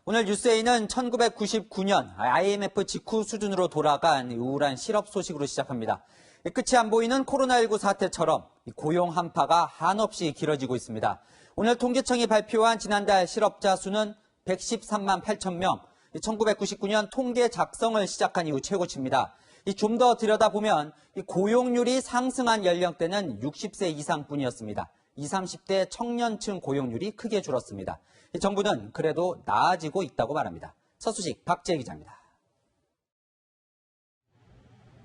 오늘 뉴스에이는 1999년 IMF 직후 수준으로 돌아간 우울한 실업 소식으로 시작합니다. 끝이 안 보이는 코로나19 사태처럼 고용 한파가 한없이 길어지고 있습니다. 오늘 통계청이 발표한 지난달 실업자 수는 113만 8천 명, 1999년 통계 작성을 시작한 이후 최고치입니다. 좀 더 들여다보면 고용률이 상승한 연령대는 60세 이상뿐이었습니다. 20, 30대 청년층 고용률이 크게 줄었습니다. 정부는 그래도 나아지고 있다고 말합니다. 서수식 박재희 기자입니다.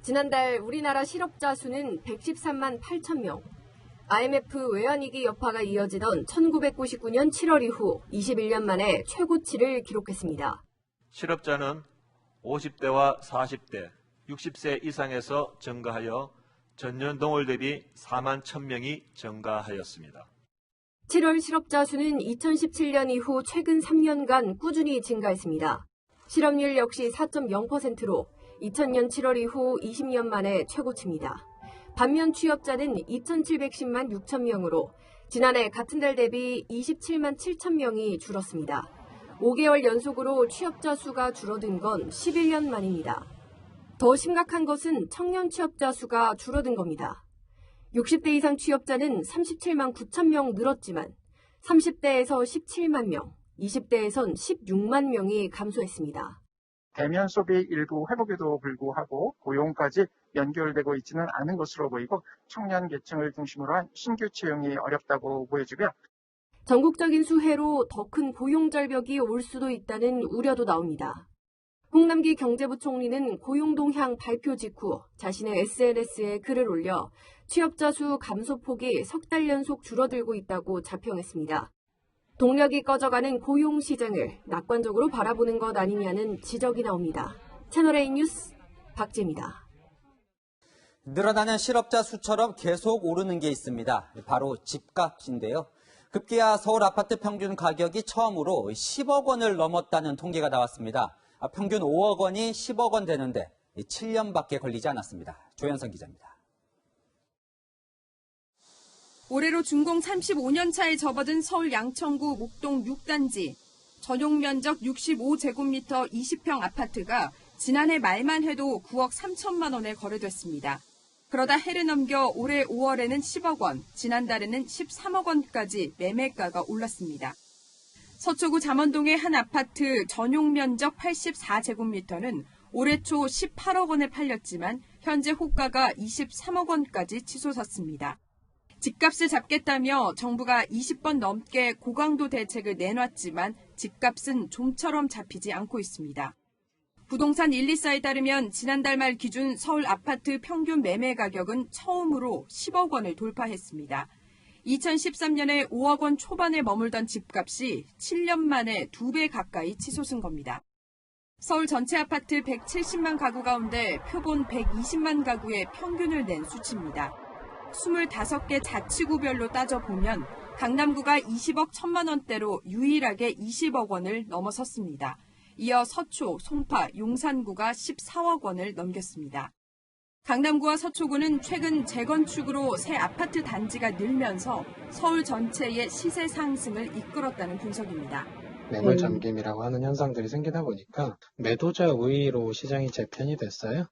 지난달 우리나라 실업자 수는 113만 8천 명. IMF 외환위기 여파가 이어지던 1999년 7월 이후 21년 만에 최고치를 기록했습니다. 실업자는 50대와 40대, 60세 이상에서 증가하여 전년 동월 대비 4만 1,000명이 증가하였습니다. 7월 실업자 수는 2017년 이후 최근 3년간 꾸준히 증가했습니다. 실업률 역시 4.0%로 2000년 7월 이후 20년 만에 최고치입니다. 반면 취업자는 2,710만 6천 명으로 지난해 같은 달 대비 27만 7천 명이 줄었습니다. 5개월 연속으로 취업자 수가 줄어든 건 11년 만입니다. 더 심각한 것은 청년 취업자 수가 줄어든 겁니다. 60대 이상 취업자는 37만 9천 명 늘었지만 30대에서 17만 명, 20대에선 16만 명이 감소했습니다. 대면 수업이 일부 회복에도 불구하고 고용까지 연결되고 있지는 않은 것으로 보이고 청년 계층을 중심으로 한 신규 채용이 어렵다고 보여지고요. 전국적인 수해로 더 큰 고용 절벽이 올 수도 있다는 우려도 나옵니다. 홍남기 경제부총리는 고용 동향 발표 직후 자신의 SNS에 글을 올려 취업자 수 감소폭이 석 달 연속 줄어들고 있다고 자평했습니다. 동력이 꺼져가는 고용 시장을 낙관적으로 바라보는 것 아니냐는 지적이 나옵니다. 채널A 뉴스 박재입니다. 늘어나는 실업자 수처럼 계속 오르는 게 있습니다. 바로 집값인데요. 급기야 서울 아파트 평균 가격이 처음으로 10억 원을 넘었다는 통계가 나왔습니다. 평균 5억 원이 10억 원 되는데 7년밖에 걸리지 않았습니다. 조현선 기자입니다. 올해로 준공 35년 차에 접어든 서울 양천구 목동 6단지. 전용 면적 65제곱미터 20평 아파트가 지난해 말만 해도 9억 3천만 원에 거래됐습니다. 그러다 해를 넘겨 올해 5월에는 10억 원, 지난달에는 13억 원까지 매매가가 올랐습니다. 서초구 잠원동의 한 아파트 전용 면적 84제곱미터는 올해 초 18억 원에 팔렸지만 현재 호가가 23억 원까지 치솟았습니다. 집값을 잡겠다며 정부가 20번 넘게 고강도 대책을 내놨지만 집값은 좀처럼 잡히지 않고 있습니다. 부동산 124에 따르면 지난달 말 기준 서울 아파트 평균 매매 가격은 처음으로 10억 원을 돌파했습니다. 2013년에 5억 원 초반에 머물던 집값이 7년 만에 2배 가까이 치솟은 겁니다. 서울 전체 아파트 170만 가구 가운데 표본 120만 가구의 평균을 낸 수치입니다. 25개 자치구별로 따져보면 강남구가 20억 1천만 원대로 유일하게 20억 원을 넘어섰습니다. 이어 서초, 송파, 용산구가 14억 원을 넘겼습니다. 강남구와 서초구는 최근 재건축으로 새 아파트 단지가 늘면서 서울 전체의 시세 상승을 이끌었다는 분석입니다. 매물 잠김이라고 하는 현상들이 생기다 보니까 매도자 우위로 시장이 재편이 됐어요.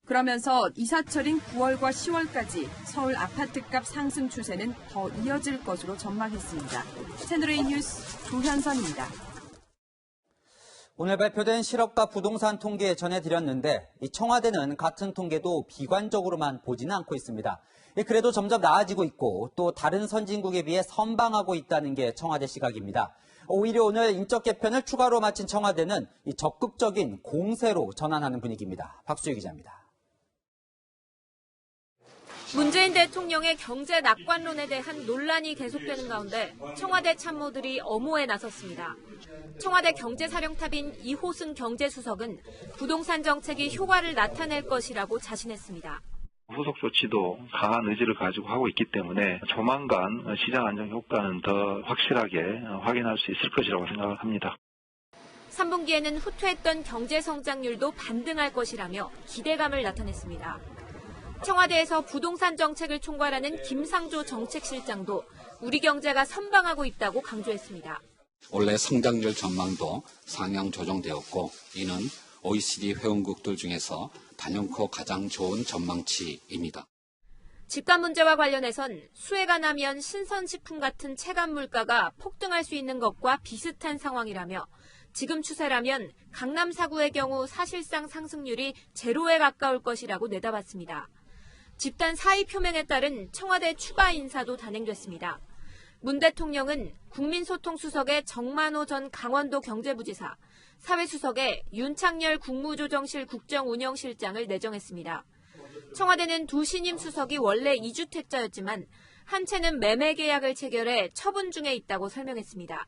그러면서 이사철인 9월과 10월까지 서울 아파트값 상승 추세는 더 이어질 것으로 전망했습니다. 채널A 뉴스 조현선입니다. 오늘 발표된 실업과 부동산 통계 전해드렸는데 청와대는 같은 통계도 비관적으로만 보지는 않고 있습니다. 그래도 점점 나아지고 있고 또 다른 선진국에 비해 선방하고 있다는 게 청와대 시각입니다. 오히려 오늘 인적 개편을 추가로 마친 청와대는 적극적인 공세로 전환하는 분위기입니다. 박수희 기자입니다. 문재인 대통령의 경제 낙관론에 대한 논란이 계속되는 가운데 청와대 참모들이 엄호에 나섰습니다. 청와대 경제사령탑인 이호승 경제수석은 부동산 정책이 효과를 나타낼 것이라고 자신했습니다. 후속 조치도 강한 의지를 가지고 하고 있기 때문에 조만간 시장 안정 효과는 더 확실하게 확인할 수 있을 것이라고 생각을 합니다. 3분기에는 후퇴했던 경제 성장률도 반등할 것이라며 기대감을 나타냈습니다. 청와대에서 부동산 정책을 총괄하는 김상조 정책실장도 우리 경제가 선방하고 있다고 강조했습니다. 올해 성장률 전망도 상향 조정되었고 이는 OECD 회원국들 중에서 단연코 가장 좋은 전망치입니다. 집값 문제와 관련해선 수해가 나면 신선식품 같은 체감 물가가 폭등할 수 있는 것과 비슷한 상황이라며 지금 추세라면 강남 4구의 경우 사실상 상승률이 제로에 가까울 것이라고 내다봤습니다. 집단 사의 표명에 따른 청와대 추가 인사도 단행됐습니다. 문 대통령은 국민소통수석에 정만호 전 강원도 경제부지사, 사회수석에 윤창열 국무조정실 국정운영실장을 내정했습니다. 청와대는 두 신임 수석이 원래 2주택자였지만 한 채는 매매 계약을 체결해 처분 중에 있다고 설명했습니다.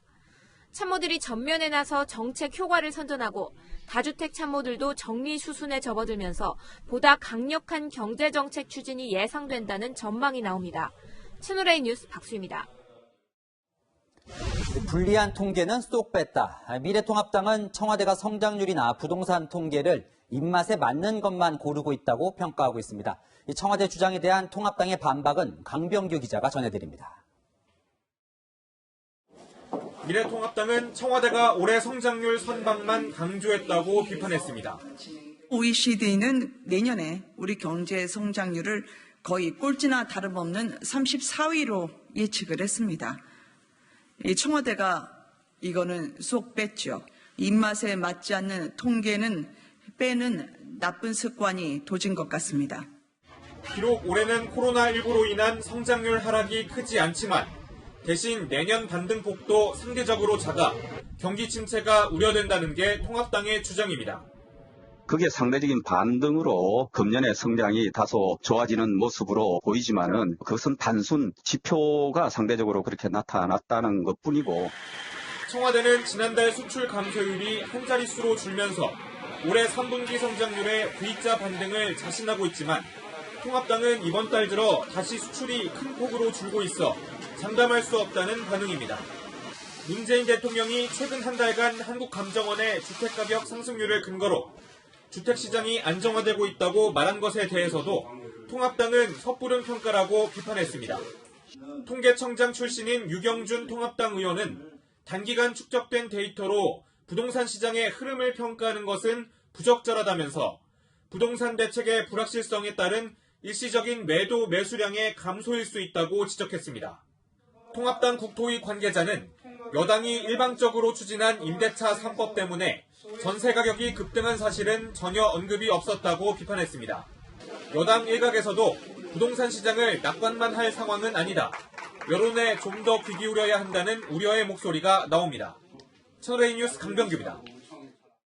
참모들이 전면에 나서 정책 효과를 선전하고 다주택 참모들도 정리 수순에 접어들면서 보다 강력한 경제정책 추진이 예상된다는 전망이 나옵니다. 채널A 뉴스 박수입니다. 불리한 통계는 쏙 뺐다. 미래통합당은 청와대가 성장률이나 부동산 통계를 입맛에 맞는 것만 고르고 있다고 평가하고 있습니다. 이 청와대 주장에 대한 통합당의 반박은 강병규 기자가 전해드립니다. 미래통합당은 청와대가 올해 성장률 선방만 강조했다고 비판했습니다. OECD는 내년에 우리 경제 성장률을 거의 꼴찌나 다름없는 34위로 예측을 했습니다. 이 청와대가 이거는 쏙 뺐죠. 입맛에 맞지 않는 통계는 빼는 나쁜 습관이 도진 것 같습니다. 비록 올해는 코로나19로 인한 성장률 하락이 크지 않지만 대신 내년 반등폭도 상대적으로 작아 경기 침체가 우려된다는 게 통합당의 주장입니다. 그게 상대적인 반등으로 금년의 성장이 다소 좋아지는 모습으로 보이지만은 그것은 단순 지표가 상대적으로 그렇게 나타났다는 것뿐이고 청와대는 지난달 수출 감소율이 한 자릿수로 줄면서 올해 3분기 성장률의 V자 반등을 자신하고 있지만 통합당은 이번 달 들어 다시 수출이 큰 폭으로 줄고 있어 장담할 수 없다는 반응입니다. 문재인 대통령이 최근 한 달간 한국감정원의 주택가격 상승률을 근거로 주택시장이 안정화되고 있다고 말한 것에 대해서도 통합당은 섣부른 평가라고 비판했습니다. 통계청장 출신인 유경준 통합당 의원은 단기간 축적된 데이터로 부동산 시장의 흐름을 평가하는 것은 부적절하다면서 부동산 대책의 불확실성에 따른 일시적인 매도 매수량의 감소일 수 있다고 지적했습니다. 통합당 국토위 관계자는 여당이 일방적으로 추진한 임대차 3법 때문에 전세 가격이 급등한 사실은 전혀 언급이 없었다고 비판했습니다. 여당 일각에서도 부동산 시장을 낙관만 할 상황은 아니다. 여론에 좀 더 귀 기울여야 한다는 우려의 목소리가 나옵니다. 채널A 뉴스 강병규입니다.